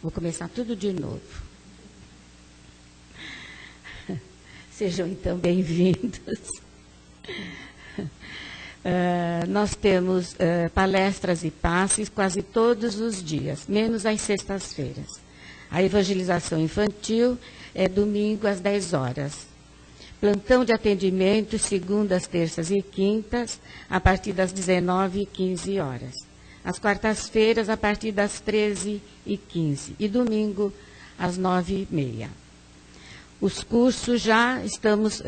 Vou começar tudo de novo. Sejam, então, bem-vindos. Nós temos palestras e passes quase todos os dias, menos às sextas-feiras. A evangelização infantil é domingo às 10 horas. Plantão de atendimento, segundas, terças e quintas, a partir das 19h15. Às quartas-feiras, a partir das 13h15. E domingo, às 9h30. Os cursos, já estamos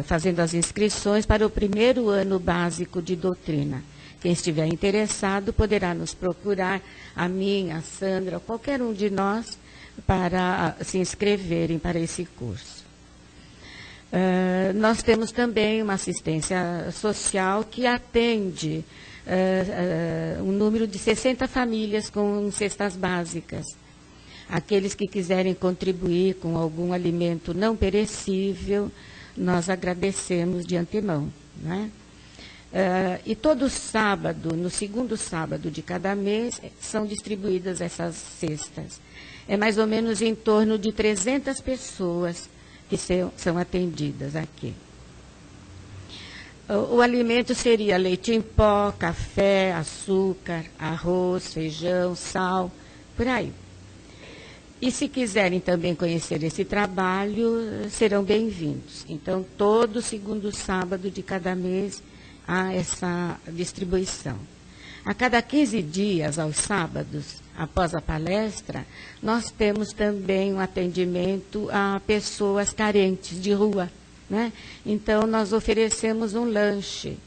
fazendo as inscrições para o primeiro ano básico de doutrina. Quem estiver interessado poderá nos procurar, a mim, a Sandra, ou qualquer um de nós, para se inscreverem para esse curso. Nós temos também uma assistência social que atende um número de 60 famílias com cestas básicas. Aqueles que quiserem contribuir com algum alimento não perecível, nós agradecemos de antemão, né? E todo sábado, no segundo sábado de cada mês, são distribuídas essas cestas. É mais ou menos em torno de 300 pessoas que são atendidas aqui. O alimento seria leite em pó, café, açúcar, arroz, feijão, sal, por aí. E se quiserem também conhecer esse trabalho, serão bem-vindos. Então, todo segundo sábado de cada mês há essa distribuição. A cada 15 dias, aos sábados, após a palestra, nós temos também um atendimento a pessoas carentes de rua, né? Então, nós oferecemos um lanche,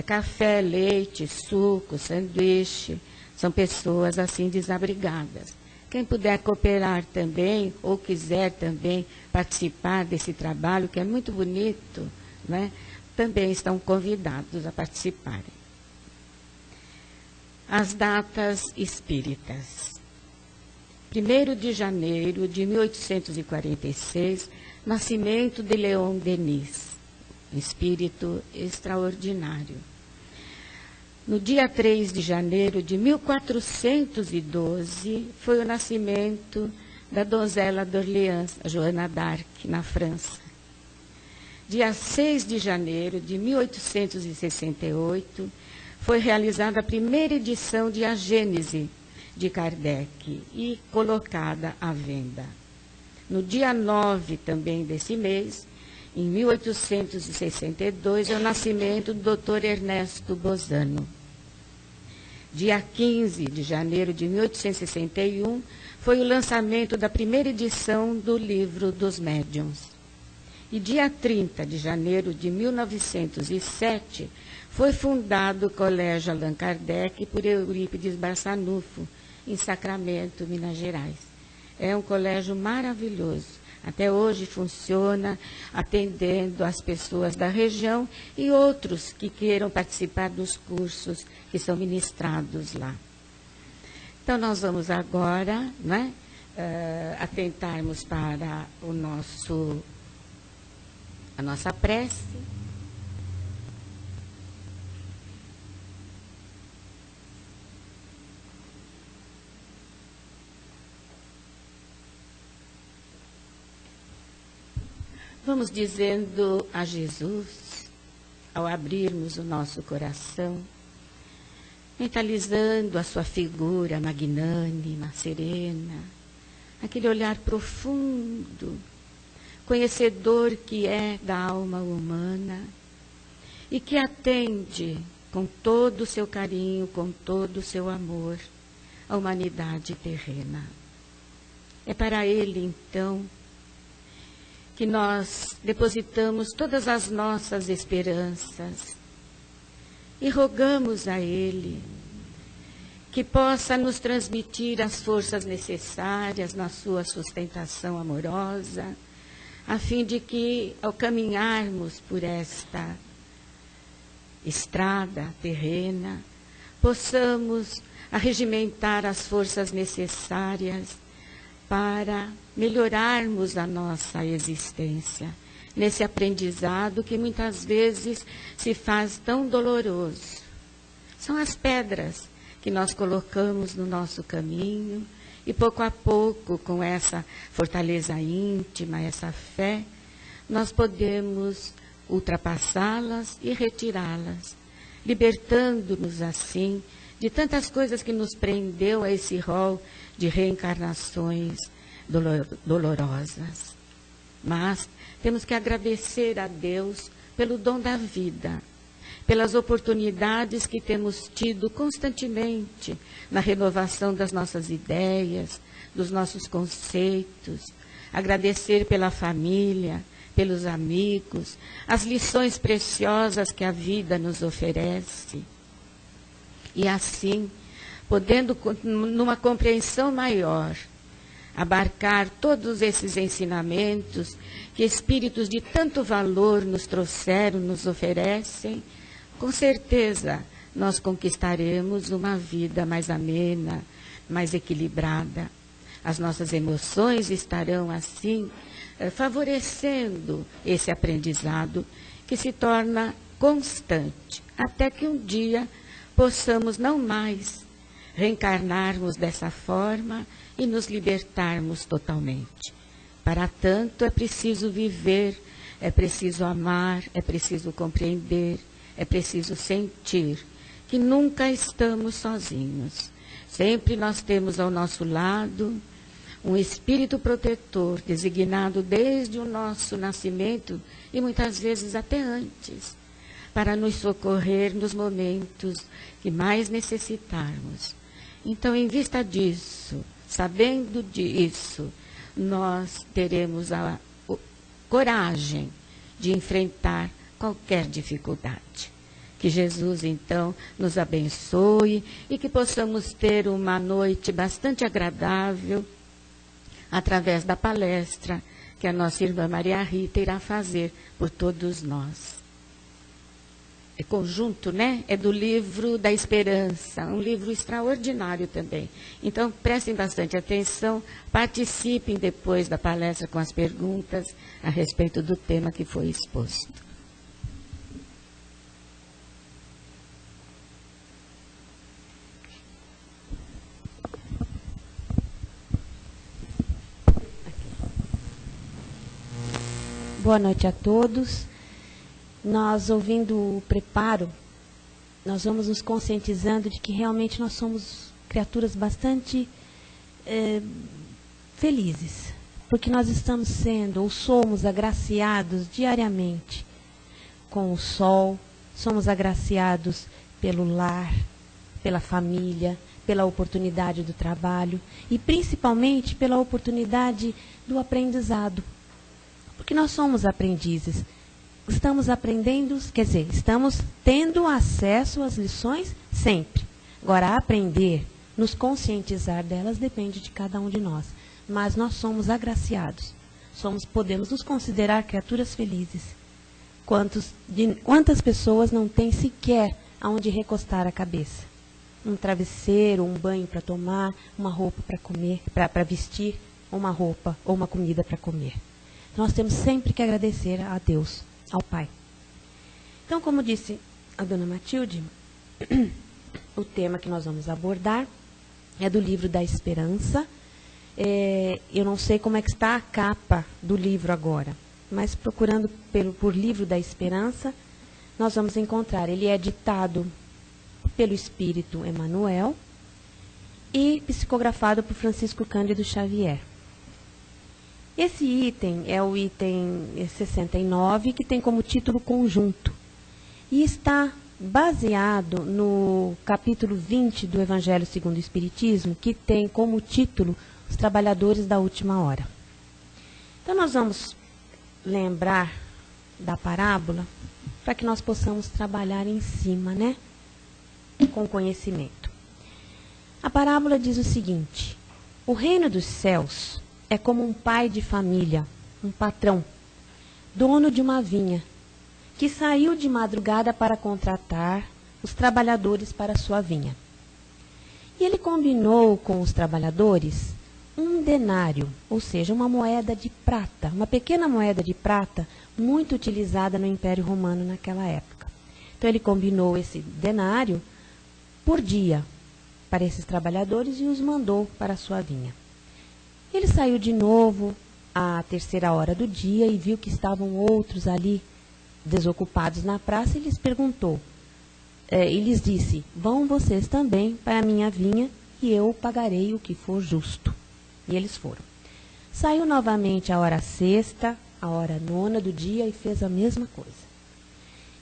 café, leite, suco, sanduíche. São pessoas assim desabrigadas. Quem puder cooperar também, ou quiser também participar desse trabalho, que é muito bonito, né? Também estão convidados a participarem. As datas espíritas. 1º de janeiro de 1846, nascimento de Leon Denis, espírito extraordinário. No dia 3 de janeiro de 1412, foi o nascimento da donzela d'Orléans, Joana d'Arc, na França. Dia 6 de janeiro de 1868, foi realizada a primeira edição de A Gênese, de Kardec, e colocada à venda. No dia 9 também desse mês, em 1862, é o nascimento do Dr. Ernesto Bozano. Dia 15 de janeiro de 1861, foi o lançamento da primeira edição do Livro dos Médiuns. E dia 30 de janeiro de 1907, foi fundado o Colégio Allan Kardec por Eurípides Barçanufo, em Sacramento, Minas Gerais. É um colégio maravilhoso. Até hoje funciona atendendo as pessoas da região e outros que queiram participar dos cursos que são ministrados lá. Então, nós vamos agora, né, atentarmos para a nossa prece. Vamos dizendo a Jesus, ao abrirmos o nosso coração, mentalizando a sua figura magnânima, serena, aquele olhar profundo, conhecedor que é da alma humana e que atende com todo o seu carinho, com todo o seu amor, a humanidade terrena. É para ele, então, que nós depositamos todas as nossas esperanças e rogamos a Ele que possa nos transmitir as forças necessárias na sua sustentação amorosa, a fim de que, ao caminharmos por esta estrada terrena, possamos arregimentar as forças necessárias para melhorarmos a nossa existência, nesse aprendizado que muitas vezes se faz tão doloroso. São as pedras que nós colocamos no nosso caminho E pouco a pouco, com essa fortaleza íntima, essa fé, nós podemos ultrapassá-las e retirá-las, libertando-nos assim de tantas coisas que nos prendeu a esse rol de reencarnações dolorosas. Mas temos que agradecer a Deus pelo dom da vida, pelas oportunidades que temos tido constantemente na renovação das nossas ideias, dos nossos conceitos, agradecer pela família, pelos amigos, as lições preciosas que a vida nos oferece. E assim, podendo, numa compreensão maior, abarcar todos esses ensinamentos que espíritos de tanto valor nos trouxeram, nos oferecem, com certeza nós conquistaremos uma vida mais amena, mais equilibrada. As nossas emoções estarão, assim, favorecendo esse aprendizado que se torna constante, até que um dia possamos não mais reencarnarmos dessa forma e nos libertarmos totalmente. Para tanto, é preciso viver, é preciso amar, é preciso compreender, é preciso sentir que nunca estamos sozinhos. Sempre nós temos ao nosso lado um espírito protetor, designado desde o nosso nascimento e muitas vezes até antes, para nos socorrer nos momentos que mais necessitarmos. Então, em vista disso, sabendo disso, nós teremos a coragem de enfrentar qualquer dificuldade. Que Jesus, então, nos abençoe e que possamos ter uma noite bastante agradável através da palestra que a nossa irmã Maria Rita irá fazer por todos nós. É conjunto, né? É do livro da Esperança, um livro extraordinário também. Então, prestem bastante atenção, participem depois da palestra com as perguntas a respeito do tema que foi exposto. Boa noite a todos. Nós, ouvindo o preparo, nós vamos nos conscientizando de que realmente nós somos criaturas bastante felizes, porque nós estamos sendo ou somos agraciados diariamente com o sol, somos agraciados pelo lar, pela família, pela oportunidade do trabalho e principalmente pela oportunidade do aprendizado. Porque nós somos aprendizes, estamos aprendendo, quer dizer, estamos tendo acesso às lições sempre. Agora, aprender, nos conscientizar delas depende de cada um de nós. Mas nós somos agraciados, podemos nos considerar criaturas felizes. Quantas pessoas não têm sequer aonde recostar a cabeça? Um travesseiro, um banho para tomar, uma roupa para comer, para vestir, uma roupa ou uma comida para comer. Nós temos sempre que agradecer a Deus, ao Pai. Então, como disse a dona Matilde, o tema que nós vamos abordar é do livro da Esperança. Eu não sei como é que está a capa do livro agora, mas procurando por livro da Esperança, nós vamos encontrar. Ele é ditado pelo Espírito Emmanuel e psicografado por Francisco Cândido Xavier. Esse item é o item 69, que tem como título Conjunto. E está baseado no capítulo 20 do Evangelho segundo o Espiritismo, que tem como título Os Trabalhadores da Última Hora. Então, nós vamos lembrar da parábola para que nós possamos trabalhar em cima, né? Com conhecimento. A parábola diz o seguinte: o reino dos céus é como um pai de família, um patrão, dono de uma vinha, que saiu de madrugada para contratar os trabalhadores para a sua vinha. E ele combinou com os trabalhadores um denário, ou seja, uma moeda de prata, uma pequena moeda de prata, muito utilizada no Império Romano naquela época. Então ele combinou esse denário por dia, para esses trabalhadores e os mandou para a sua vinha. Ele saiu de novo à 3ª hora do dia e viu que estavam outros ali desocupados na praça e lhes perguntou, e lhes disse, vão vocês também para a minha vinha e eu pagarei o que for justo. E eles foram. Saiu novamente à hora 6ª, à hora 9ª do dia e fez a mesma coisa.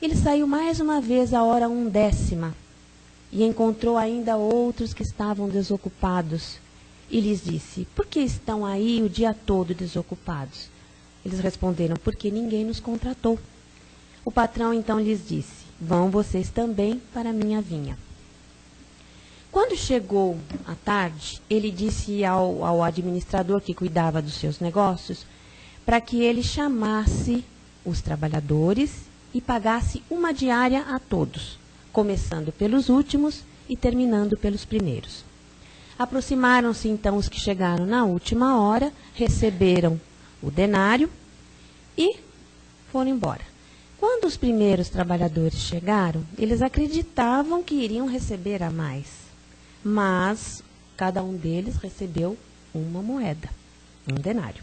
Ele saiu mais uma vez à hora 1/10 e encontrou ainda outros que estavam desocupados e lhes disse, por que estão aí o dia todo desocupados? Eles responderam, porque ninguém nos contratou. O patrão então lhes disse, vão vocês também para a minha vinha. Quando chegou à tarde, ele disse ao administrador que cuidava dos seus negócios, para que ele chamasse os trabalhadores e pagasse uma diária a todos, começando pelos últimos e terminando pelos primeiros. Aproximaram-se então os que chegaram na última hora, receberam o denário e foram embora. Quando os primeiros trabalhadores chegaram, eles acreditavam que iriam receber a mais, mas cada um deles recebeu uma moeda, um denário.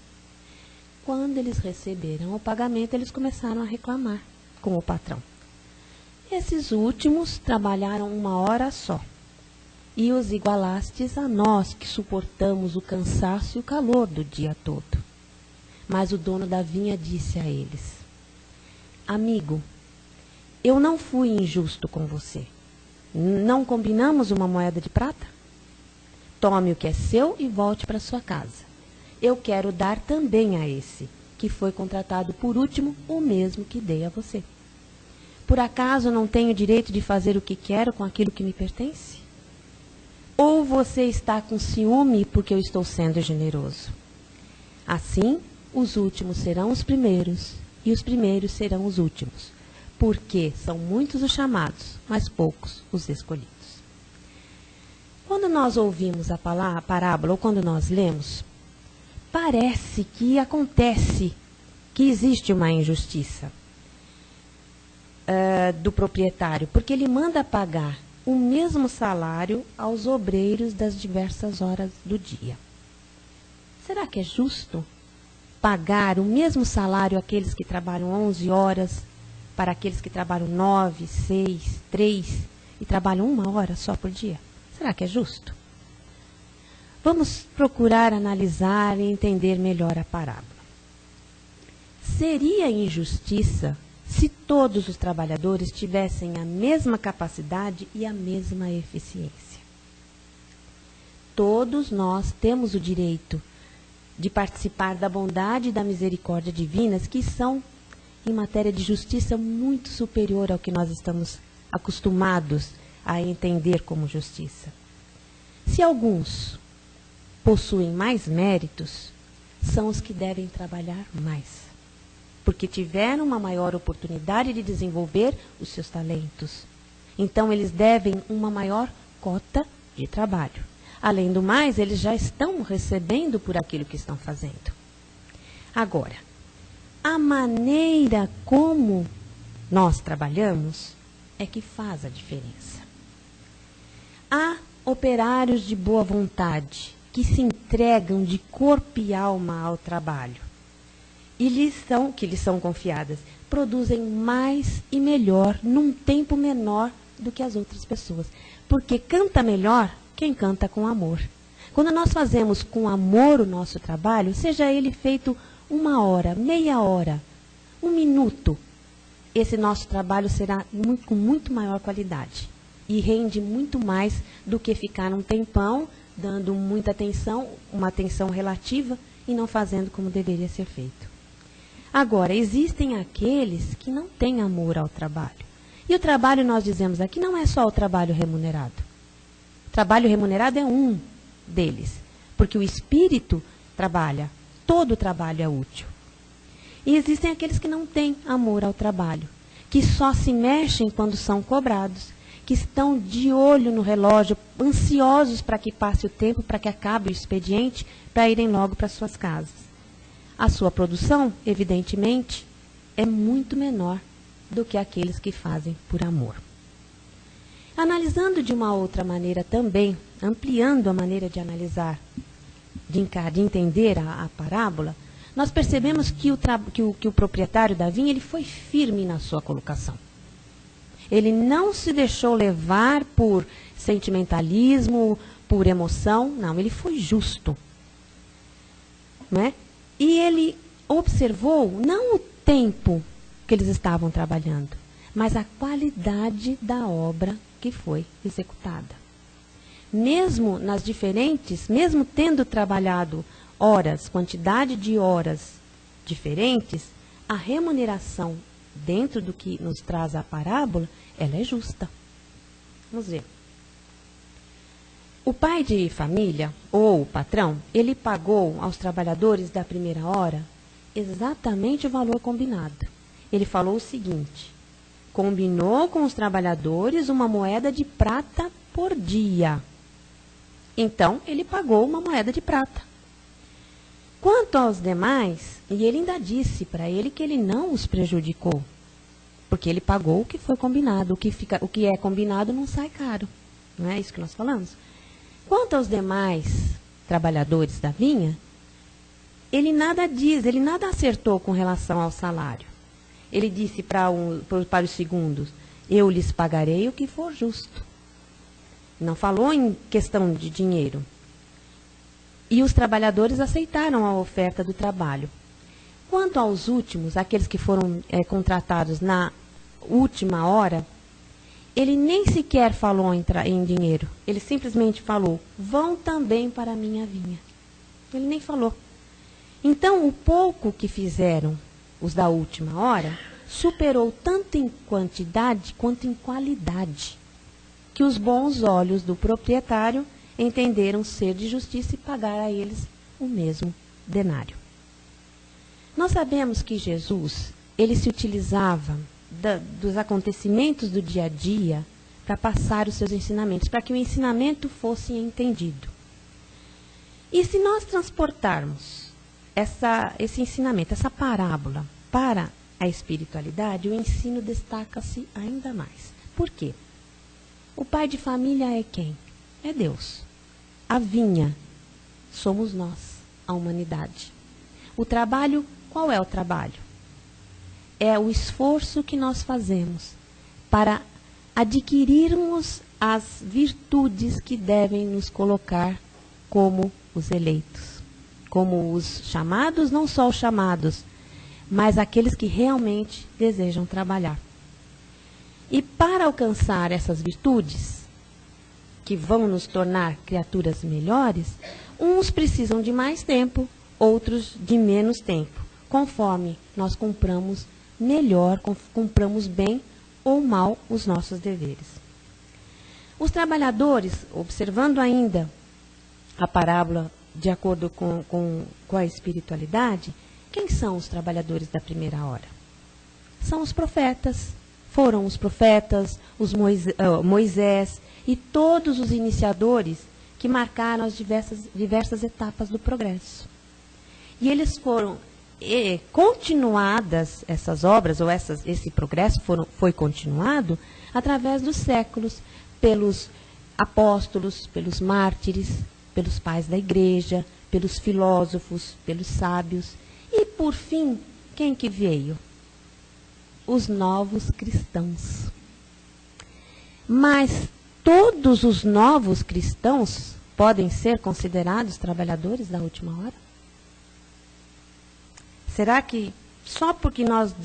Quando eles receberam o pagamento, eles começaram a reclamar com o patrão. Esses últimos trabalharam 1 hora só, e os igualastes a nós que suportamos o cansaço e o calor do dia todo. Mas o dono da vinha disse a eles, amigo, eu não fui injusto com você. Não combinamos uma moeda de prata? Tome o que é seu e volte para sua casa. Eu quero dar também a esse, que foi contratado por último, o mesmo que dei a você. Por acaso não tenho direito de fazer o que quero com aquilo que me pertence? Ou você está com ciúme porque eu estou sendo generoso? Assim, os últimos serão os primeiros, e os primeiros serão os últimos, porque são muitos os chamados, mas poucos os escolhidos. Quando nós ouvimos a parábola, ou quando nós lemos, parece que acontece que existe uma injustiça do proprietário, porque ele manda pagar o mesmo salário aos obreiros das diversas horas do dia. Será que é justo pagar o mesmo salário àqueles que trabalham 11 horas para aqueles que trabalham 9, 6, 3 e trabalham 1 hora só por dia? Será que é justo? Vamos procurar analisar e entender melhor a parábola. Seria injustiça se todos os trabalhadores tivessem a mesma capacidade e a mesma eficiência. Todos nós temos o direito de participar da bondade e da misericórdia divinas, que são, em matéria de justiça, muito superior ao que nós estamos acostumados a entender como justiça. Se alguns possuem mais méritos, são os que devem trabalhar mais, porque tiveram uma maior oportunidade de desenvolver os seus talentos. Então, eles devem uma maior cota de trabalho. Além do mais, eles já estão recebendo por aquilo que estão fazendo. Agora, a maneira como nós trabalhamos é que faz a diferença. Há operários de boa vontade que se entregam de corpo e alma ao trabalho e que lhes são confiadas, produzem mais e melhor num tempo menor do que as outras pessoas, porque canta melhor quem canta com amor. Quando nós fazemos com amor o nosso trabalho, seja ele feito 1 hora, meia hora, 1 minuto, esse nosso trabalho será com muito maior qualidade e rende muito mais do que ficar um tempão dando muita atenção, uma atenção relativa e não fazendo como deveria ser feito. Agora, existem aqueles que não têm amor ao trabalho. E o trabalho, nós dizemos aqui, não é só o trabalho remunerado. O trabalho remunerado é um deles, porque o espírito trabalha, todo trabalho é útil. E existem aqueles que não têm amor ao trabalho, que só se mexem quando são cobrados, que estão de olho no relógio, ansiosos para que passe o tempo, para que acabe o expediente, para irem logo para suas casas. A sua produção, evidentemente, é muito menor do que aqueles que fazem por amor. Analisando de uma outra maneira também, ampliando a maneira de analisar, de entender a parábola, nós percebemos que o proprietário da vinha ele foi firme na sua colocação. Ele não se deixou levar por sentimentalismo, por emoção, não, ele foi justo. Não é? E ele observou não o tempo que eles estavam trabalhando, mas a qualidade da obra que foi executada. Mesmo mesmo tendo trabalhado horas, quantidade de horas diferentes, a remuneração dentro do que nos traz a parábola, ela é justa. Vamos ver. O pai de família, ou o patrão, ele pagou aos trabalhadores da primeira hora exatamente o valor combinado. Ele falou o seguinte: combinou com os trabalhadores uma moeda de prata por dia. Então, ele pagou uma moeda de prata. Quanto aos demais, e ele ainda disse para ele que ele não os prejudicou, porque ele pagou o que foi combinado. O que é combinado não sai caro. Não é isso que nós falamos? Quanto aos demais trabalhadores da vinha, ele nada acertou com relação ao salário. Ele disse para os segundos: eu lhes pagarei o que for justo. Não falou em questão de dinheiro. E os trabalhadores aceitaram a oferta do trabalho. Quanto aos últimos, aqueles que foram contratados na última hora, ele nem sequer falou em dinheiro. Ele simplesmente falou: vão também para a minha vinha. Ele nem falou. Então, o pouco que fizeram os da última hora superou tanto em quantidade quanto em qualidade, que os bons olhos do proprietário entenderam ser de justiça e pagar a eles o mesmo denário. Nós sabemos que Jesus, ele se utilizava dos acontecimentos do dia a dia para passar os seus ensinamentos, para que o ensinamento fosse entendido. E se nós transportarmos esse ensinamento, essa parábola, para a espiritualidade, o ensino destaca-se ainda mais. Por quê? O pai de família é quem? É Deus. A vinha somos nós, a humanidade. O trabalho, qual é o trabalho? É o esforço que nós fazemos para adquirirmos as virtudes que devem nos colocar como os eleitos, como os chamados, não só os chamados, mas aqueles que realmente desejam trabalhar. E para alcançar essas virtudes, que vão nos tornar criaturas melhores, uns precisam de mais tempo, outros de menos tempo, conforme nós cumpramos melhor, cumpramos bem ou mal os nossos deveres. Os trabalhadores, observando ainda a parábola de acordo com a espiritualidade, quem são os trabalhadores da primeira hora? São os profetas. Foram os profetas, Moisés e todos os iniciadores que marcaram as diversas etapas do progresso. E foram continuadas, essas obras, ou esse progresso foi continuado através dos séculos, pelos apóstolos, pelos mártires, pelos pais da igreja, pelos filósofos, pelos sábios. E, por fim, quem que veio? Os novos cristãos. Mas todos os novos cristãos podem ser considerados trabalhadores da última hora? Será que só porque nós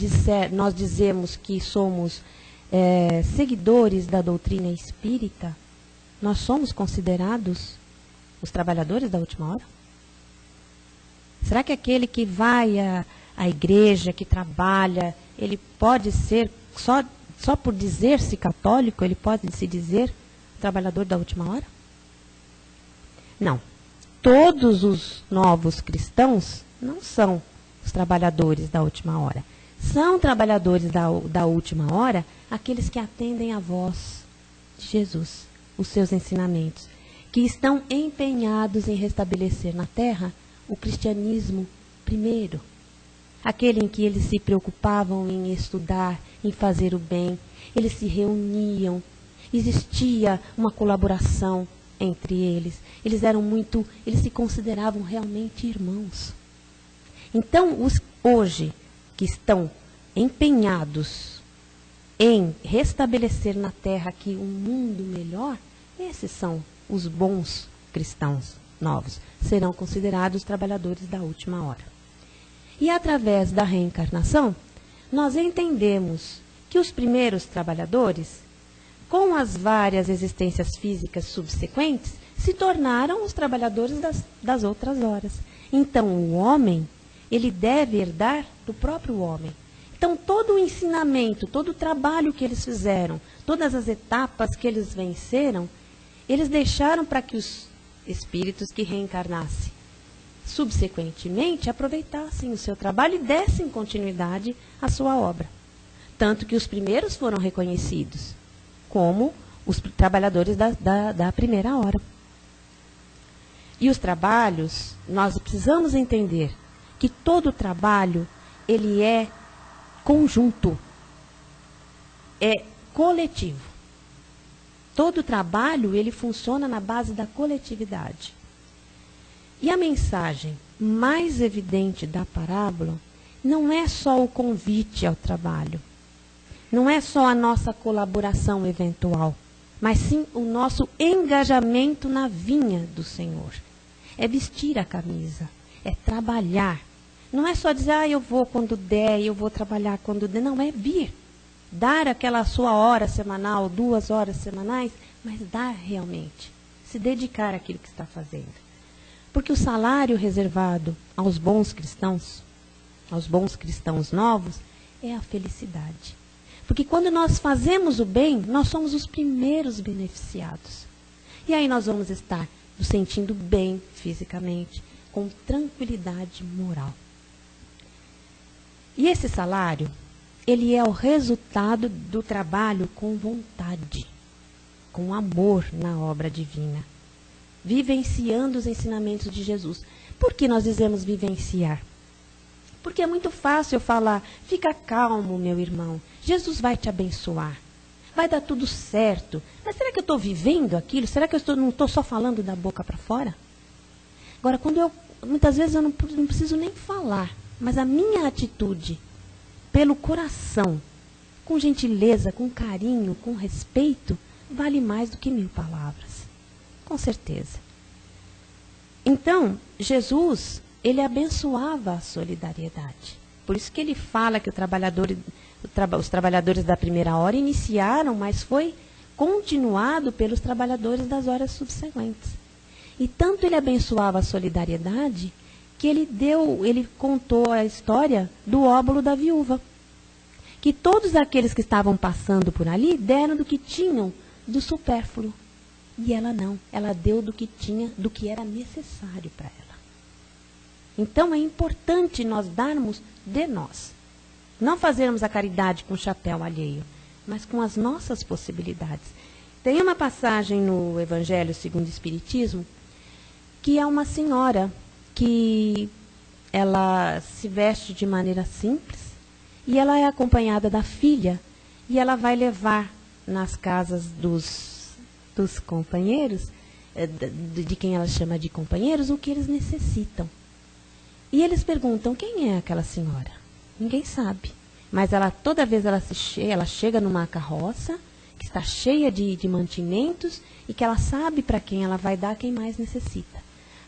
dizemos que somos seguidores da doutrina espírita, nós somos considerados os trabalhadores da última hora? Será que aquele que vai à igreja, que trabalha, ele pode ser, só por dizer-se católico, ele pode se dizer trabalhador da última hora? Não. Todos os novos cristãos não são os trabalhadores da última hora. São trabalhadores da última hora aqueles que atendem à voz de Jesus, os seus ensinamentos, que estão empenhados em restabelecer na terra o cristianismo primeiro. Aquele em que eles se preocupavam em estudar, em fazer o bem, eles se reuniam, existia uma colaboração entre eles. Eles se consideravam realmente irmãos. Então, os hoje que estão empenhados em restabelecer na terra aqui um mundo melhor, esses são os bons cristãos novos. Serão considerados trabalhadores da última hora. E através da reencarnação, nós entendemos que os primeiros trabalhadores, com as várias existências físicas subsequentes, se tornaram os trabalhadores das outras horas. Então, o homem, ele deve herdar do próprio homem. Então, todo o ensinamento, todo o trabalho que eles fizeram, todas as etapas que eles venceram, eles deixaram para que os espíritos que reencarnassem subsequentemente aproveitassem o seu trabalho e dessem continuidade à sua obra. Tanto que os primeiros foram reconhecidos como os trabalhadores da primeira hora. E os trabalhos, nós precisamos entender que todo trabalho, ele é conjunto, é coletivo. Todo trabalho, ele funciona na base da coletividade. E a mensagem mais evidente da parábola não é só o convite ao trabalho, não é só a nossa colaboração eventual, mas sim o nosso engajamento na vinha do Senhor. É vestir a camisa, é trabalhar. Não é só dizer, eu vou quando der, eu vou trabalhar quando der. Não, é vir. Dar aquela sua hora semanal, 2 horas semanais, mas dar realmente. Se dedicar àquilo que está fazendo. Porque o salário reservado aos bons cristãos novos, é a felicidade. Porque quando nós fazemos o bem, nós somos os primeiros beneficiados. E aí nós vamos estar nos sentindo bem fisicamente, com tranquilidade moral. E esse salário, ele é o resultado do trabalho com vontade, com amor na obra divina, vivenciando os ensinamentos de Jesus. Por que nós dizemos vivenciar? Porque é muito fácil eu falar, fica calmo, meu irmão, Jesus vai te abençoar, vai dar tudo certo. Mas será que eu estou vivendo aquilo? Será que eu não estou só falando da boca para fora? Agora, muitas vezes eu não preciso nem falar, mas a minha atitude, pelo coração, com gentileza, com carinho, com respeito, vale mais do que 1000 palavras. Com certeza. Então, Jesus, ele abençoava a solidariedade. Por isso que ele fala que os trabalhadores da primeira hora iniciaram, mas foi continuado pelos trabalhadores das horas subsequentes. E tanto ele abençoava a solidariedade, que ele contou a história do óbolo da viúva. Que todos aqueles que estavam passando por ali deram do que tinham, do supérfluo. E ela não, ela deu do que tinha, do que era necessário para ela. Então é importante nós darmos de nós. Não fazermos a caridade com o chapéu alheio, mas com as nossas possibilidades. Tem uma passagem no Evangelho segundo o Espiritismo, que é uma senhora que ela se veste de maneira simples e ela é acompanhada da filha e ela vai levar nas casas dos companheiros, de quem ela chama de companheiros, o que eles necessitam. E eles perguntam, quem é aquela senhora? Ninguém sabe. Mas toda vez ela chega numa carroça que está cheia de mantimentos e que ela sabe para quem ela vai dar, quem mais necessita.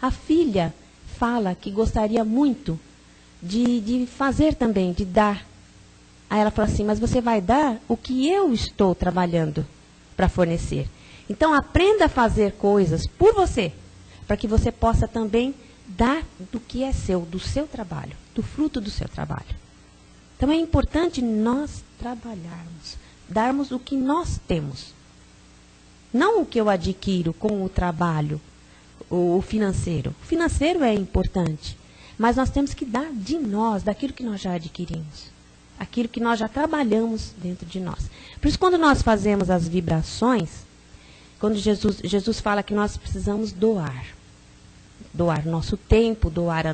A filha fala que gostaria muito de fazer também, de dar. Aí ela fala assim, mas você vai dar o que eu estou trabalhando para fornecer. Então aprenda a fazer coisas por você, para que você possa também dar do que é seu, do seu trabalho, do fruto do seu trabalho. Então é importante nós trabalharmos, darmos o que nós temos. Não o que eu adquiro com o trabalho, o financeiro. O financeiro é importante, mas nós temos que dar de nós, daquilo que nós já adquirimos. Aquilo que nós já trabalhamos dentro de nós. Por isso, quando nós fazemos as vibrações, quando Jesus fala que nós precisamos doar. Doar nosso tempo, doar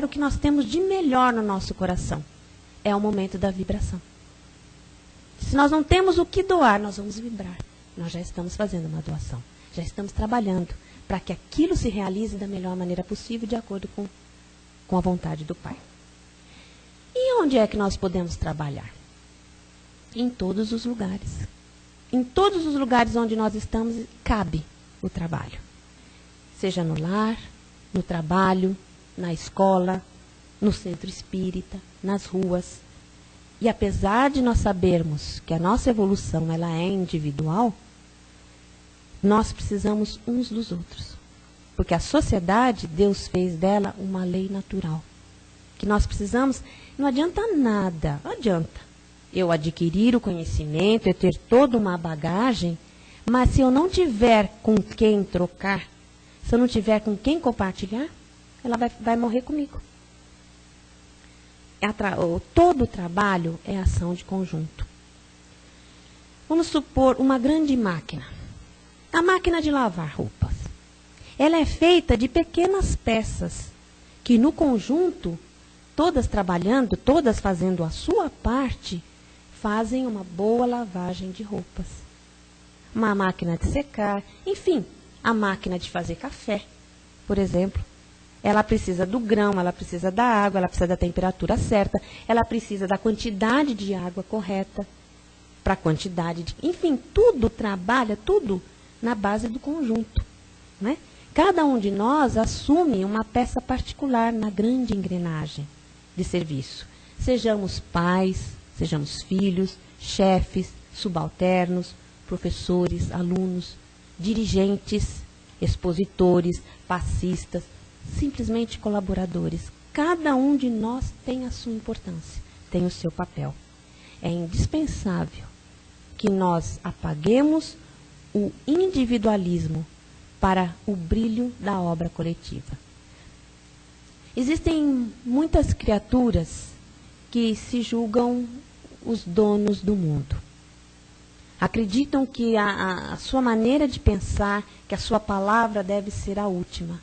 o que nós temos de melhor no nosso coração. É o momento da vibração. Se nós não temos o que doar, nós vamos vibrar. Nós já estamos fazendo uma doação. Já estamos trabalhando para que aquilo se realize da melhor maneira possível, de acordo com a vontade do Pai. E onde é que nós podemos trabalhar? Em todos os lugares. Em todos os lugares onde nós estamos, cabe o trabalho. Seja no lar, no trabalho, na escola, no centro espírita, nas ruas. E apesar de nós sabermos que a nossa evolução ela é individual, nós precisamos uns dos outros. Porque a sociedade, Deus fez dela uma lei natural. Que nós precisamos, não adianta nada, não adianta eu adquirir o conhecimento, eu ter toda uma bagagem, mas se eu não tiver com quem trocar, se eu não tiver com quem compartilhar, ela vai morrer comigo. Todo o trabalho é ação de conjunto. Vamos supor uma grande máquina. A máquina de lavar roupas. Ela é feita de pequenas peças, que no conjunto, todas trabalhando, todas fazendo a sua parte, fazem uma boa lavagem de roupas. Uma máquina de secar, enfim, a máquina de fazer café, por exemplo. Ela precisa do grão, ela precisa da água, ela precisa da temperatura certa, ela precisa da quantidade de água correta, para a quantidade de... Enfim, tudo trabalha, tudo na base do conjunto, né? Cada um de nós assume uma peça particular na grande engrenagem de serviço. Sejamos pais, sejamos filhos, chefes, subalternos, professores, alunos, dirigentes, expositores, passistas, simplesmente colaboradores. Cada um de nós tem a sua importância, tem o seu papel. É indispensável que nós apaguemos o individualismo para o brilho da obra coletiva. Existem muitas criaturas que se julgam os donos do mundo. Acreditam que a sua maneira de pensar, que a sua palavra deve ser a última.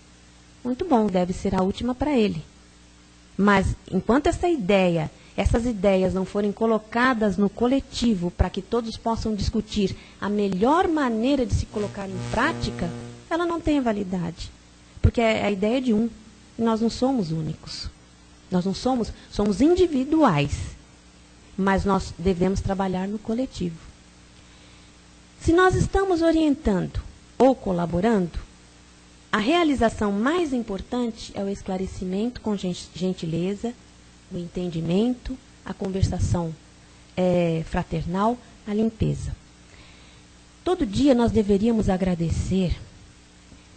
Muito bom, deve ser a última para ele. Mas, enquanto essas ideias não forem colocadas no coletivo para que todos possam discutir a melhor maneira de se colocar em prática, ela não tem validade. Porque é a ideia de um. E nós não somos únicos. Nós não somos individuais. Mas nós devemos trabalhar no coletivo. Se nós estamos orientando ou colaborando, a realização mais importante é o esclarecimento com gentileza, o entendimento, a conversação fraternal, a limpeza. Todo dia nós deveríamos agradecer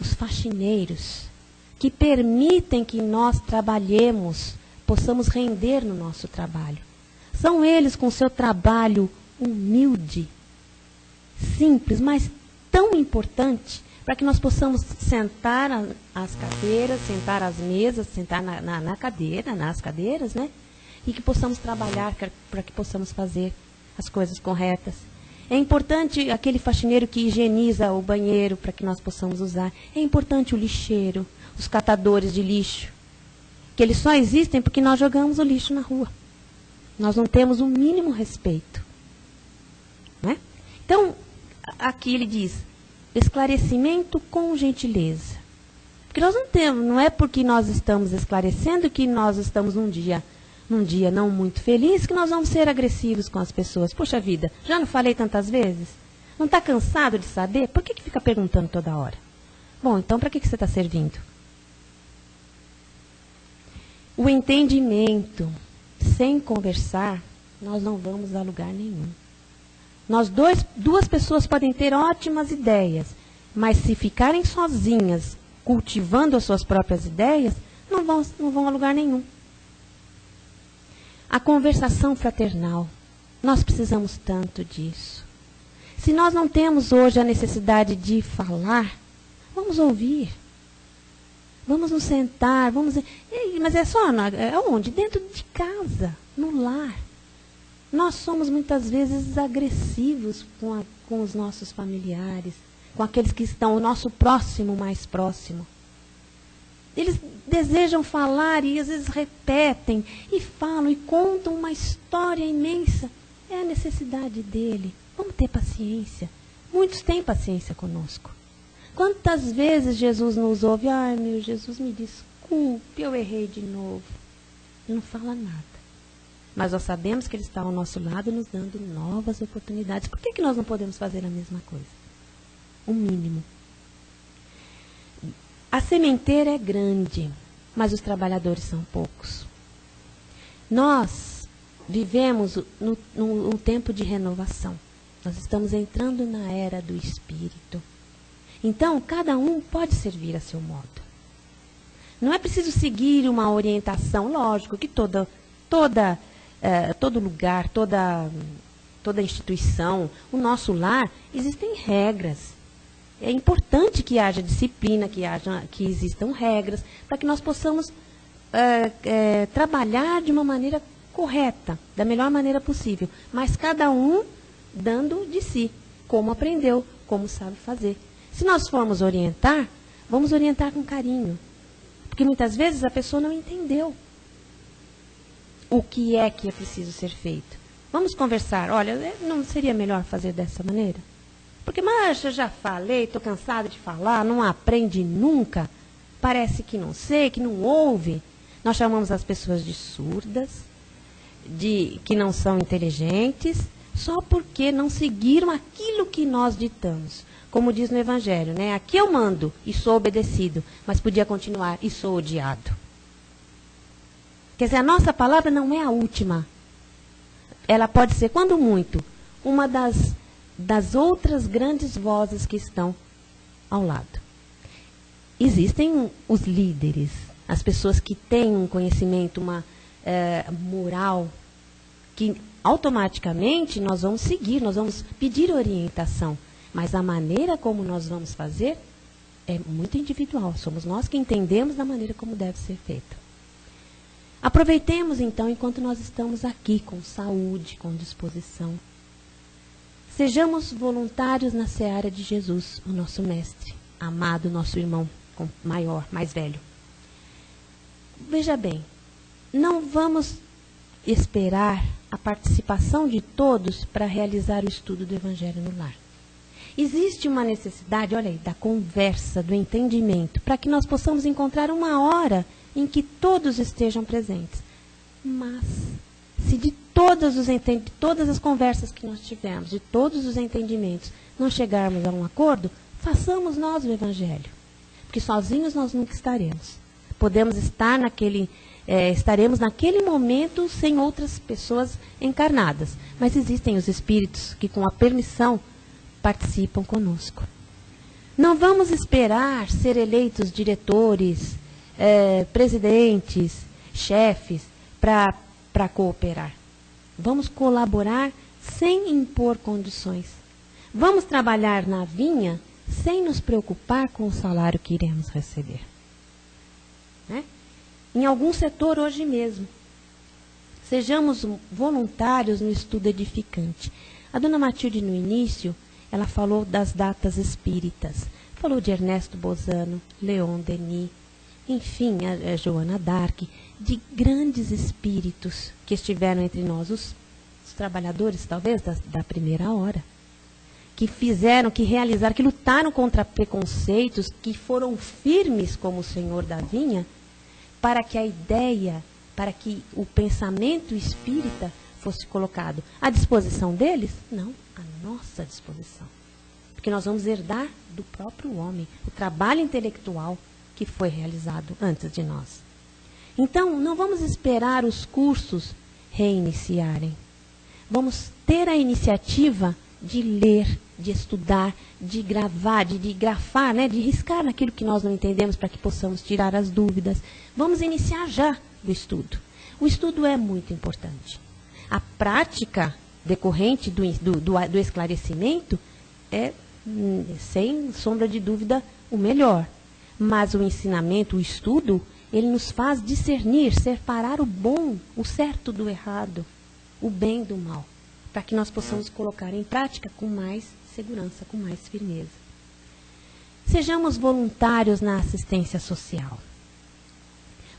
os faxineiros que permitem que nós trabalhemos, possamos render no nosso trabalho. São eles com seu trabalho humilde, simples, mas tão importante, para que nós possamos sentar as cadeiras, sentar as mesas, sentar na cadeira, nas cadeiras, né? E que possamos trabalhar para que possamos fazer as coisas corretas. É importante aquele faxineiro que higieniza o banheiro para que nós possamos usar. É importante o lixeiro, os catadores de lixo, que eles só existem porque nós jogamos o lixo na rua. Nós não temos o mínimo respeito, né? Então, aqui ele diz, esclarecimento com gentileza. Porque nós não temos, não é porque nós estamos esclarecendo que nós estamos num dia não muito feliz, que nós vamos ser agressivos com as pessoas. Poxa vida, já não falei tantas vezes? Não está cansado de saber? Por que fica perguntando toda hora? Bom, então para que você está servindo? O entendimento, sem conversar, nós não vamos a lugar nenhum. Duas pessoas podem ter ótimas ideias, mas se ficarem sozinhas, cultivando as suas próprias ideias, não vão a lugar nenhum. A conversação fraternal, nós precisamos tanto disso. Se nós não temos hoje a necessidade de falar, vamos ouvir. Vamos nos sentar, mas é só onde? Dentro de casa, no lar. Nós somos muitas vezes agressivos com os nossos familiares, com aqueles que estão o nosso próximo mais próximo. Eles desejam falar e às vezes repetem e falam e contam uma história imensa. É a necessidade dele. Vamos ter paciência. Muitos têm paciência conosco. Quantas vezes Jesus nos ouve? Ai, meu Jesus, me desculpe, eu errei de novo. Ele não fala nada. Mas nós sabemos que Ele está ao nosso lado, nos dando novas oportunidades. Por que nós não podemos fazer a mesma coisa? O mínimo. A sementeira é grande, mas os trabalhadores são poucos. Nós vivemos num tempo de renovação. Nós estamos entrando na era do Espírito. Então, cada um pode servir a seu modo. Não é preciso seguir uma orientação. Lógico que todo lugar, toda instituição, o nosso lar, existem regras. É importante que haja disciplina, que existam regras, para que nós possamos trabalhar de uma maneira correta, da melhor maneira possível. Mas cada um dando de si, como aprendeu, como sabe fazer. Se nós formos orientar, vamos orientar com carinho. Porque muitas vezes a pessoa não entendeu o que é preciso ser feito. Vamos conversar. Olha, não seria melhor fazer dessa maneira? Porque, mas eu já falei, estou cansada de falar, não aprende nunca. Parece que não sei, que não ouve. Nós chamamos as pessoas de surdas, que não são inteligentes, só porque não seguiram aquilo que nós ditamos. Como diz no Evangelho, né? Aqui eu mando e sou obedecido, mas podia continuar e sou odiado. Quer dizer, a nossa palavra não é a última. Ela pode ser, quando muito, uma das outras grandes vozes que estão ao lado. Existem os líderes, as pessoas que têm um conhecimento, uma moral, que automaticamente nós vamos seguir, nós vamos pedir orientação. Mas a maneira como nós vamos fazer é muito individual. Somos nós que entendemos da maneira como deve ser feita. Aproveitemos, então, enquanto nós estamos aqui, com saúde, com disposição. Sejamos voluntários na seara de Jesus, o nosso mestre, amado nosso irmão maior, mais velho. Veja bem, não vamos esperar a participação de todos para realizar o estudo do Evangelho no lar. Existe uma necessidade, olha aí, da conversa, do entendimento, para que nós possamos encontrar uma hora em que todos estejam presentes. Mas, se de todas as conversas que nós tivemos, de todos os entendimentos, não chegarmos a um acordo, façamos nós o Evangelho. Porque sozinhos nós nunca estaremos. Podemos estar estaremos naquele momento sem outras pessoas encarnadas. Mas existem os espíritos que, com a permissão, participam conosco. Não vamos esperar ser eleitos diretores, presidentes, chefes, para cooperar. Vamos colaborar sem impor condições. Vamos trabalhar na vinha sem nos preocupar com o salário que iremos receber. Né? Em algum setor hoje mesmo. Sejamos voluntários no estudo edificante. A dona Matilde, no início, ela falou das datas espíritas. Falou de Ernesto Bozano, Leon Denis, enfim, a Joana d'Arc, de grandes espíritos que estiveram entre nós, os trabalhadores, talvez, da primeira hora, que fizeram, que realizaram, que lutaram contra preconceitos, que foram firmes como o Senhor da Vinha, para que a ideia, para que o pensamento espírita fosse colocado à disposição deles? Não, à nossa disposição. Porque nós vamos herdar do próprio homem o trabalho intelectual que foi realizado antes de nós. Então, não vamos esperar os cursos reiniciarem. Vamos ter a iniciativa de ler, de estudar, de gravar, de grafar, né, de riscar naquilo que nós não entendemos para que possamos tirar as dúvidas. Vamos iniciar já o estudo. O estudo é muito importante. A prática decorrente do esclarecimento é, sem sombra de dúvida, o melhor. Mas o ensinamento, o estudo, ele nos faz discernir, separar o bom, o certo do errado, o bem do mal, para que nós possamos colocar em prática com mais segurança, com mais firmeza. Sejamos voluntários na assistência social.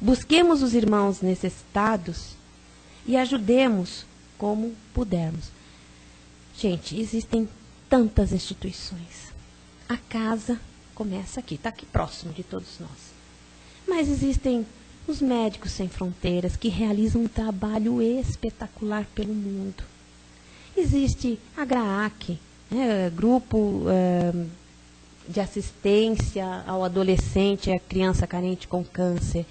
Busquemos os irmãos necessitados e ajudemos como pudermos. Gente, existem tantas instituições. A casa começa aqui, está aqui próximo de todos nós. Mas existem os Médicos Sem Fronteiras, que realizam um trabalho espetacular pelo mundo. Existe a GRAAC, Grupo de Assistência ao Adolescente e à Criança Carente com Câncer.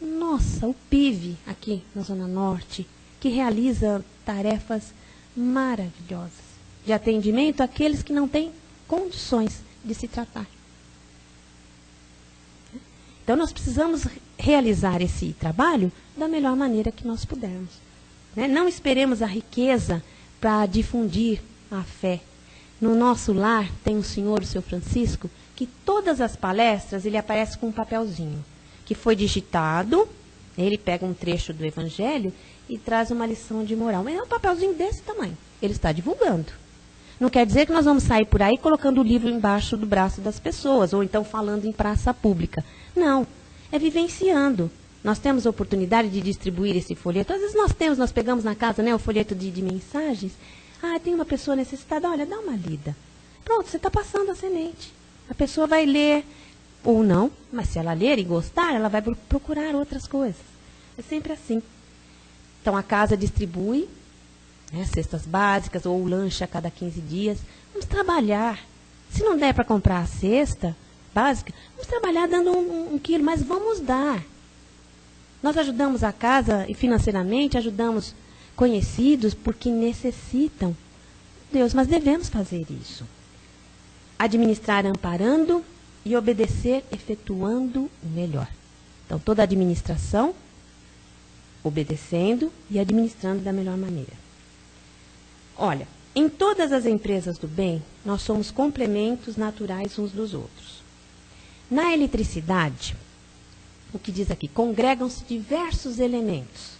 Nossa, o PIV, aqui na Zona Norte, que realiza tarefas maravilhosas de atendimento àqueles que não têm condições de se tratar. Então, nós precisamos realizar esse trabalho da melhor maneira que nós pudermos. Não esperemos a riqueza para difundir a fé. No nosso lar tem um senhor, o seu Francisco, que todas as palestras ele aparece com um papelzinho, que foi digitado, ele pega um trecho do Evangelho e traz uma lição de moral. Mas é um papelzinho desse tamanho. Ele está divulgando. Não quer dizer que nós vamos sair por aí colocando o livro embaixo do braço das pessoas, ou então falando em praça pública. Não, é vivenciando. Nós temos a oportunidade de distribuir esse folheto. Às vezes nós pegamos na casa, o folheto de mensagens. Ah, tem uma pessoa necessitada, olha, dá uma lida. Pronto, você está passando a semente. A pessoa vai ler, ou não, mas se ela ler e gostar, ela vai procurar outras coisas. É sempre assim. Então, a casa distribui cestas básicas ou lanche a cada 15 dias. Vamos trabalhar. Se não der para comprar a cesta básica, vamos trabalhar dando um quilo, mas vamos dar. Nós ajudamos a casa e financeiramente ajudamos conhecidos porque necessitam. Deus, mas devemos fazer isso. Administrar amparando e obedecer efetuando o melhor. Então, toda a administração, obedecendo e administrando da melhor maneira. Olha, em todas as empresas do bem, nós somos complementos naturais uns dos outros. Na eletricidade, o que diz aqui, congregam-se diversos elementos,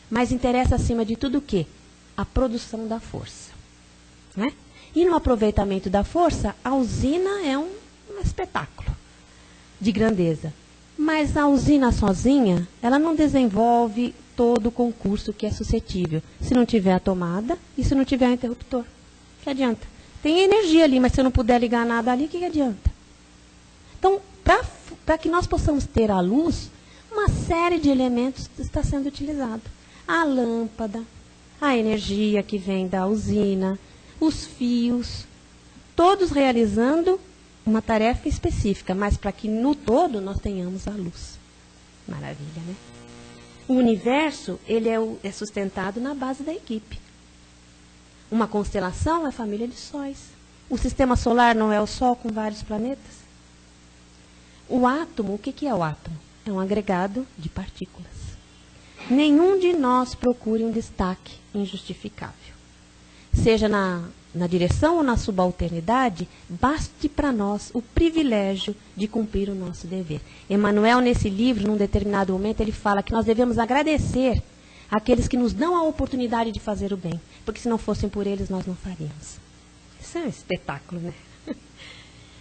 mas interessa acima de tudo o quê? A produção da força. E no aproveitamento da força, a usina é um espetáculo de grandeza. Mas a usina sozinha, ela não desenvolve todo o concurso que é suscetível. Se não tiver a tomada e se não tiver o interruptor. Que adianta? Tem energia ali, mas se eu não puder ligar nada ali, que adianta? Então, para que nós possamos ter a luz, uma série de elementos está sendo utilizado. A lâmpada, a energia que vem da usina, os fios, todos realizando uma tarefa específica, mas para que no todo nós tenhamos a luz. Maravilha, né? O universo, ele é sustentado na base da equipe. Uma constelação é a família de sóis. O sistema solar não é o Sol com vários planetas? O átomo, o que é o átomo? É um agregado de partículas. Nenhum de nós procure um destaque injustificável. Seja na direção ou na subalternidade, baste para nós o privilégio de cumprir o nosso dever. Emmanuel, nesse livro, num determinado momento, ele fala que nós devemos agradecer àqueles que nos dão a oportunidade de fazer o bem, porque se não fossem por eles, nós não faríamos. Isso é um espetáculo, né?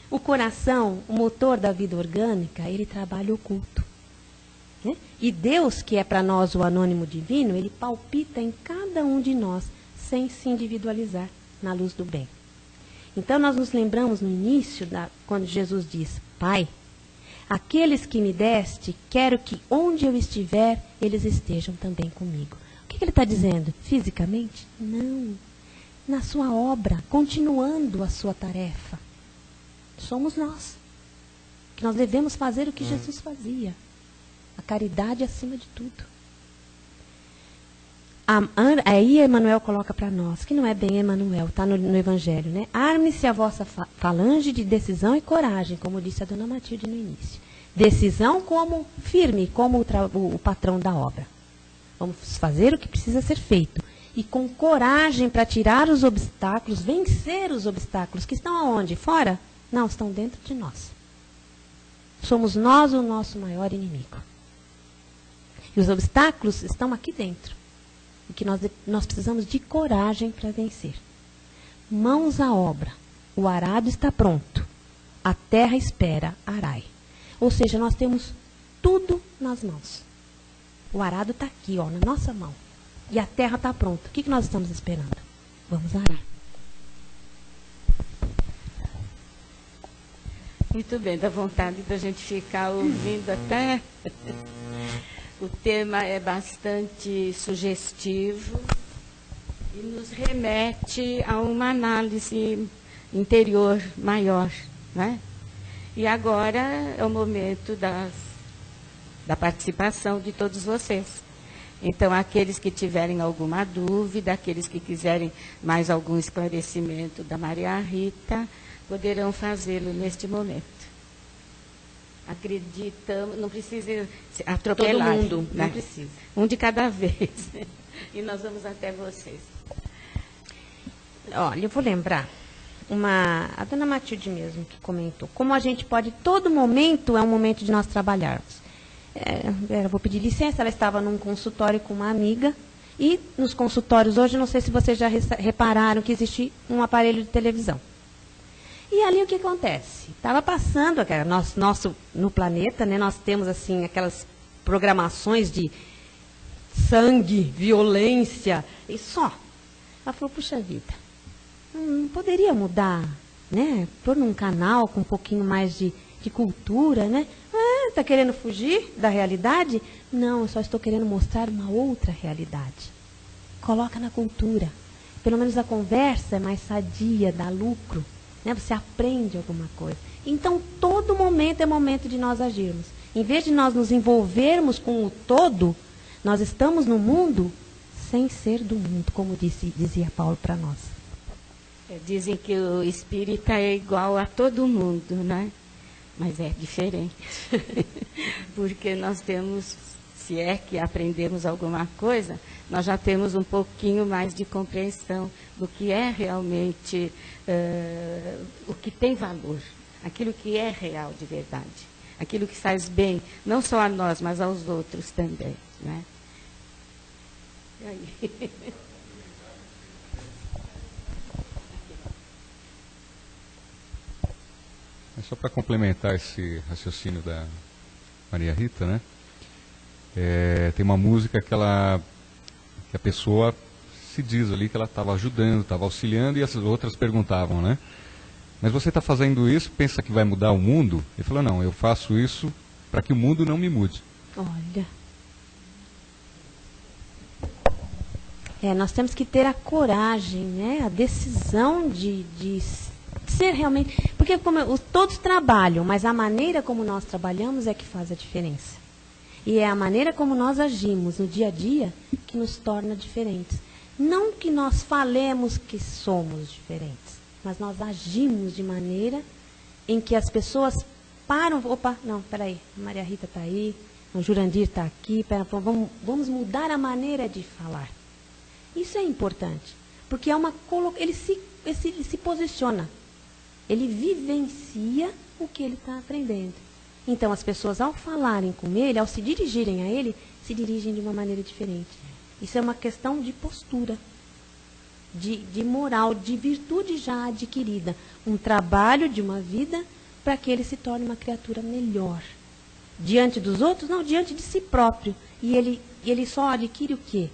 O coração, o motor da vida orgânica, ele trabalha oculto. E Deus, que é para nós o anônimo divino, ele palpita em cada um de nós, sem se individualizar na luz do bem. Então, nós nos lembramos no início, quando Jesus diz, Pai, aqueles que me deste, quero que onde eu estiver, eles estejam também comigo. O que ele está dizendo? Fisicamente? Não. Na sua obra, continuando a sua tarefa. Somos nós. Que nós devemos fazer o que Jesus fazia. A caridade acima de tudo. Aí Emmanuel coloca para nós, que não é bem Emmanuel, está no Evangelho, né? Arme-se a vossa falange de decisão e coragem, como disse a dona Matilde no início. Decisão como firme, como o patrão da obra. Vamos fazer o que precisa ser feito. E com coragem para tirar os obstáculos, vencer os obstáculos, que estão aonde? Fora? Não, estão dentro de nós. Somos nós o nosso maior inimigo. E os obstáculos estão aqui dentro. E que nós precisamos de coragem para vencer. Mãos à obra. O arado está pronto. A terra espera, arai. Ou seja, nós temos tudo nas mãos. O arado está aqui, na nossa mão. E a terra está pronta. O que nós estamos esperando? Vamos arar. Muito bem, dá vontade da gente ficar ouvindo até. O tema é bastante sugestivo e nos remete a uma análise interior maior, né? E agora é o momento da participação de todos vocês. Então, aqueles que tiverem alguma dúvida, aqueles que quiserem mais algum esclarecimento da Maria Rita, poderão fazê-lo neste momento. Acreditamos, não precisa atropelar. Todo mundo, né? não precisa. Um de cada vez. E nós vamos até vocês. Olha, eu vou lembrar, a dona Matilde mesmo que comentou, como a gente pode, todo momento é um momento de nós trabalharmos. Eu vou pedir licença, ela estava num consultório com uma amiga, e nos consultórios hoje, não sei se vocês já repararam que existe um aparelho de televisão. E ali o que acontece? Estava passando, no planeta, né, nós temos assim aquelas programações de sangue, violência, e só. Ela falou, puxa vida, não poderia mudar, né? Pôr num canal com um pouquinho mais de cultura, né? Está querendo fugir da realidade? Não, eu só estou querendo mostrar uma outra realidade. Coloca na cultura. Pelo menos a conversa é mais sadia, dá lucro. Né? Você aprende alguma coisa. Então, todo momento é momento de nós agirmos. Em vez de nós nos envolvermos com o todo, nós estamos no mundo sem ser do mundo, como dizia Paulo para nós. Dizem que o espírita é igual a todo mundo, né? Mas é diferente. Porque nós temos, se é que aprendemos alguma coisa, nós já temos um pouquinho mais de compreensão do que é realmente, o que tem valor, aquilo que é real de verdade, aquilo que faz bem, não só a nós, mas aos outros também, né? E aí? Só para complementar esse raciocínio da Maria Rita, né? Tem uma música que a pessoa se diz ali que ela estava ajudando, estava auxiliando, e as outras perguntavam, né? Mas você está fazendo isso, pensa que vai mudar o mundo? Ele falou, não, eu faço isso para que o mundo não me mude. Olha. Nós temos que ter a coragem, né? A decisão de ser realmente... Porque todos trabalham, mas a maneira como nós trabalhamos é que faz a diferença. E é a maneira como nós agimos no dia a dia que nos torna diferentes. Não que nós falemos que somos diferentes, mas nós agimos de maneira em que as pessoas param... Opa, não, peraí, a Maria Rita está aí, o Jurandir está aqui, vamos mudar a maneira de falar. Isso é importante, porque ele se posiciona. Ele vivencia o que ele está aprendendo. Então, as pessoas, ao falarem com ele, ao se dirigirem a ele, se dirigem de uma maneira diferente. Isso é uma questão de postura, de moral, de virtude já adquirida. Um trabalho de uma vida para que ele se torne uma criatura melhor. Diante dos outros, não, diante de si próprio. E ele só adquire o quê?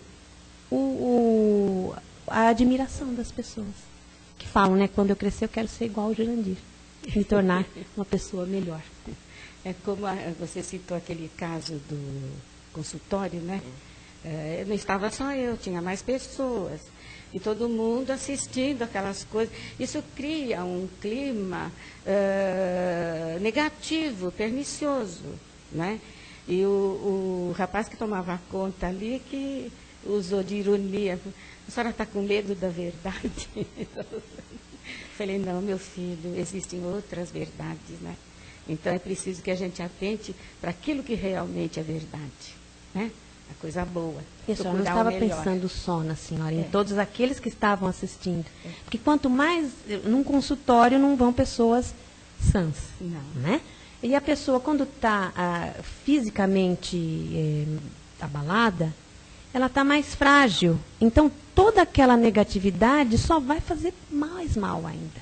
A admiração das pessoas. Que falam, né? Quando eu crescer, eu quero ser igual ao Jurandir. Me tornar uma pessoa melhor. É como você citou aquele caso do consultório, né? Não estava só eu, tinha mais pessoas. E todo mundo assistindo aquelas coisas. Isso cria um clima negativo, pernicioso, né? E o rapaz que tomava conta ali, que usou de ironia, a senhora está com medo da verdade? Falei, não, meu filho, existem outras verdades, né? Então é preciso que a gente atente para aquilo que realmente é verdade, né? A coisa boa. Eu não estava pensando só na senhora, em todos aqueles que estavam assistindo. Porque quanto mais, num consultório não vão pessoas sãs, né? E a pessoa, quando está fisicamente abalada, ela está mais frágil. Então, toda aquela negatividade só vai fazer mais mal ainda.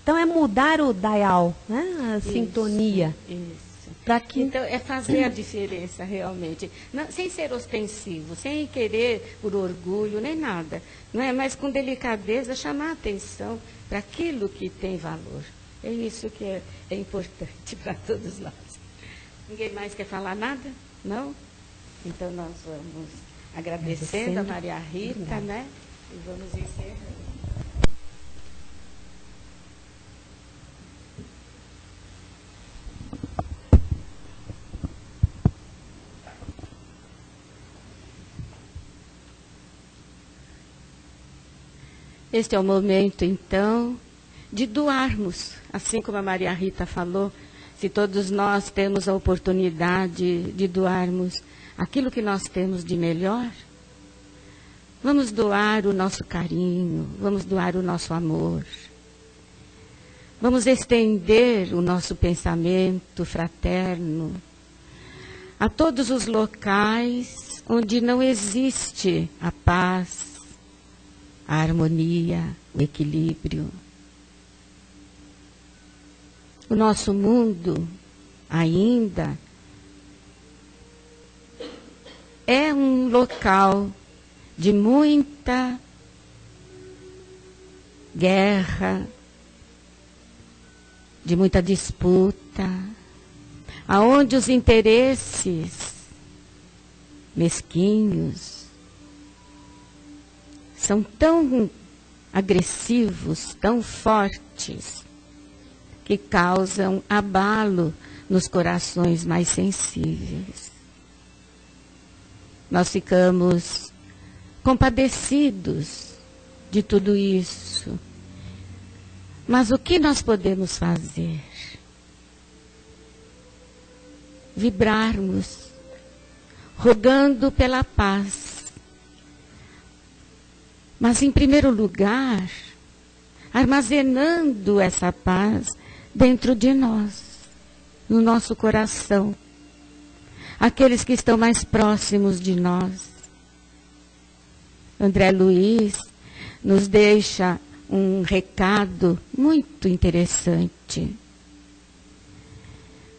Então, é mudar o dial, né? A sintonia. Isso. Que... Então, é fazer a diferença realmente. Não, sem ser ostensivo, sem querer por orgulho, nem nada. Não é? Mas com delicadeza, chamar a atenção para aquilo que tem valor. É isso que é importante para todos nós. Ninguém mais quer falar nada? Não? Então nós vamos agradecendo a Maria Rita, né? E vamos encerrar. Este é o momento, então, de doarmos, assim como a Maria Rita falou, se todos nós temos a oportunidade de doarmos aquilo que nós temos de melhor, vamos doar o nosso carinho, vamos doar o nosso amor, vamos estender o nosso pensamento fraterno a todos os locais onde não existe a paz, a harmonia, o equilíbrio. O nosso mundo ainda é um local de muita guerra, de muita disputa, aonde os interesses mesquinhos são tão agressivos, tão fortes, que causam abalo nos corações mais sensíveis. Nós ficamos compadecidos de tudo isso. Mas o que nós podemos fazer? Vibrarmos, rogando pela paz. Mas, em primeiro lugar, armazenando essa paz dentro de nós, no nosso coração. Aqueles que estão mais próximos de nós. André Luiz nos deixa um recado muito interessante.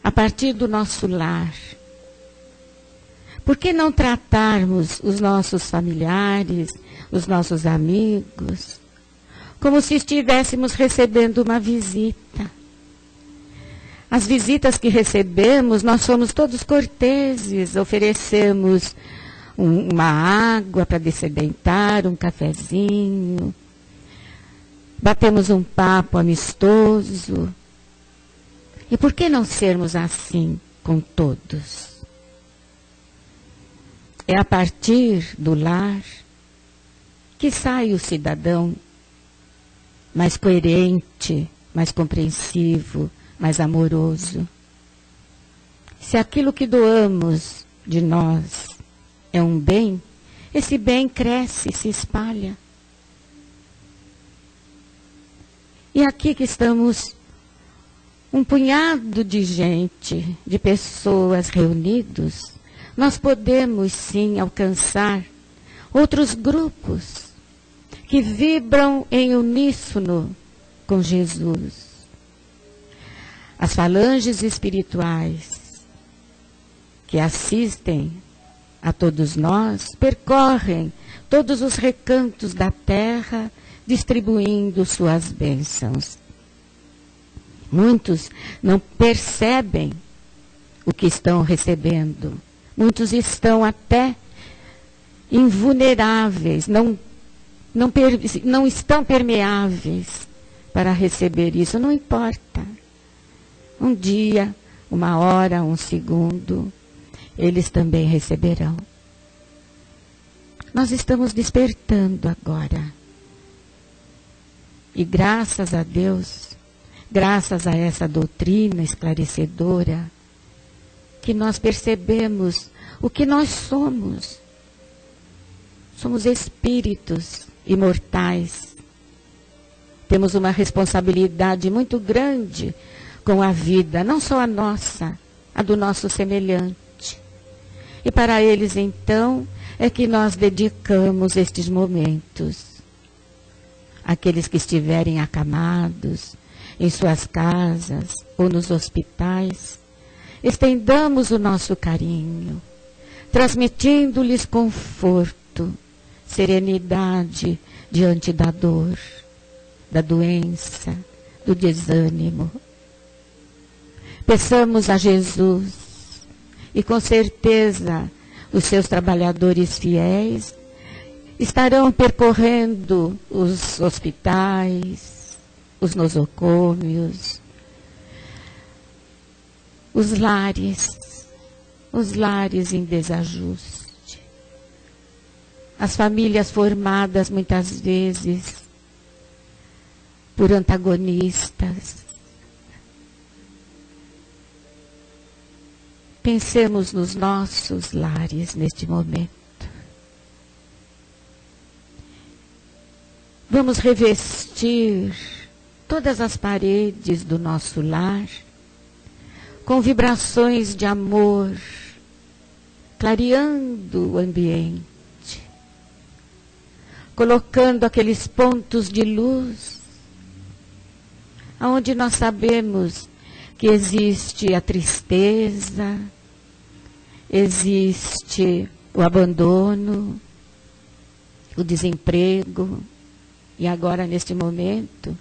A partir do nosso lar. Por que não tratarmos os nossos familiares, os nossos amigos, como se estivéssemos recebendo uma visita? As visitas que recebemos, nós somos todos corteses, oferecemos uma água para descedentar, um cafezinho, batemos um papo amistoso. E por que não sermos assim com todos? É a partir do lar que sai o cidadão mais coerente, mais compreensivo, mais amoroso. Se aquilo que doamos de nós é um bem, esse bem cresce, se espalha. E aqui que estamos, um punhado de gente, de pessoas reunidos, nós podemos sim alcançar outros grupos que vibram em uníssono com Jesus. As falanges espirituais que assistem a todos nós percorrem todos os recantos da terra, distribuindo suas bênçãos. Muitos não percebem o que estão recebendo. Muitos estão até invulneráveis, não estão permeáveis para receber isso. Não importa. Um dia, uma hora, um segundo, eles também receberão. Nós estamos despertando agora. E graças a Deus, graças a essa doutrina esclarecedora, que nós percebemos o que nós somos. Somos espíritos imortais. Temos uma responsabilidade muito grande com a vida, não só a nossa, a do nosso semelhante. E para eles, então, é que nós dedicamos estes momentos. Aqueles que estiverem acamados, em suas casas ou nos hospitais, estendamos o nosso carinho, transmitindo-lhes conforto, serenidade diante da dor, da doença, do desânimo. Peçamos a Jesus, e com certeza os seus trabalhadores fiéis estarão percorrendo os hospitais, os nosocômios, os lares em desajuste, as famílias formadas muitas vezes por antagonistas. Pensemos nos nossos lares neste momento. Vamos revestir todas as paredes do nosso lar com vibrações de amor, clareando o ambiente, colocando aqueles pontos de luz, onde nós sabemos que existe a tristeza, existe o abandono, o desemprego, e agora neste momento,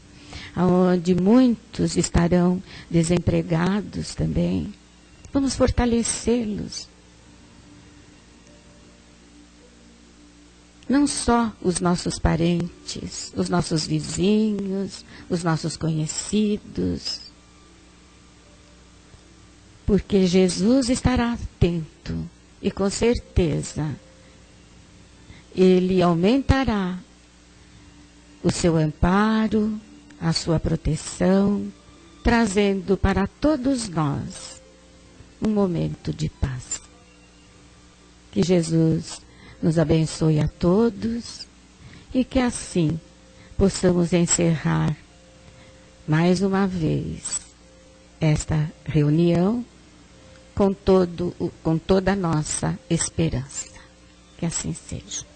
onde muitos estarão desempregados também, vamos fortalecê-los. Não só os nossos parentes, os nossos vizinhos, os nossos conhecidos, porque Jesus estará atento e com certeza Ele aumentará o seu amparo, a sua proteção, trazendo para todos nós um momento de paz. Que Jesus nos abençoe a todos e que assim possamos encerrar mais uma vez esta reunião com toda a nossa esperança. Que assim seja.